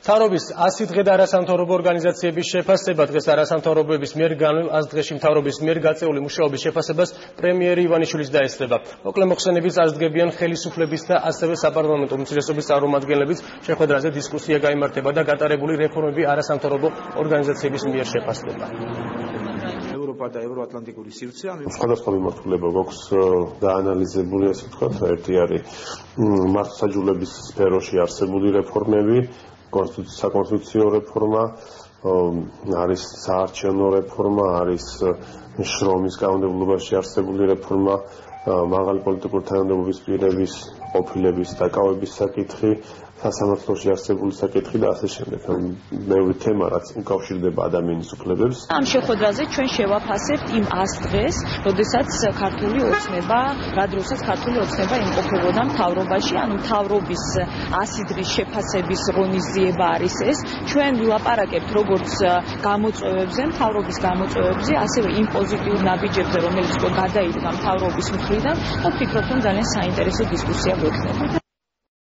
მთავრობის 100 დღე და არასამთავრობო ორგანიზაციების შეფასება დღეს არასამთავრობოების მიერ განვლილ 100 დღეში მთავრობის მიერ გაწეული მუშაობის შეფასებას პრემიერი ივანიშვილის დაესწრება. მოკლე მოხსენებით წარსდგებიან ხელისუფლების და ასევე საპარლამენტო უმცირესობის წარმომადგენლების შეხვედრაზე დისკუსია გაიმართება და გატარებული რეფორმები არასამთავრობო ორგანიზაციების მიერ შეფასდება. ევროპა და ევროატლანტიკური სივრცე სხვადასხვა მიმართულება გვაქვს დაანალიზებული, ასე ვთქვათ, ერთი არის მართლმსაჯულების სფეროში არსებული რეფორმები, საკონსტიტუციო რეფორმა, არის საარჩევნო რეფორმა, არის შრომის კანონმდებლობაში არსებული რეფორმა, მაღალი პოლიტიკური თანამდებობის პირების ყოფილების დაკავების საკითხი, სასამართლოში არსებული საკითხი და ასე შემდეგ. მეორე თემა, რაც უკავშირდება ადამიანის უფლებებს. ამ შეხვედრაზე ჩვენ შევაფასებთ იმ 100 დღეს, როდესაც ქართული ოცნება, რა დროსაც ქართული ოცნება იმყოფებოდა მთავრობაში, ანუ მთავრობის 100 დღის შეფასების ღონისძიება არის ეს. ჩვენ ვილაპარაკებთ როგორც გამოწვევებზე, მთავრობის გამოწვევებზე, ასევე იმ პოზიტიურ ნაბიჯებზე, რომელიც გადაიდგა მთავრობის მხრიდან და ვფიქრობ, რომ ძალიან საინტერესო დისკუსია გვექნება.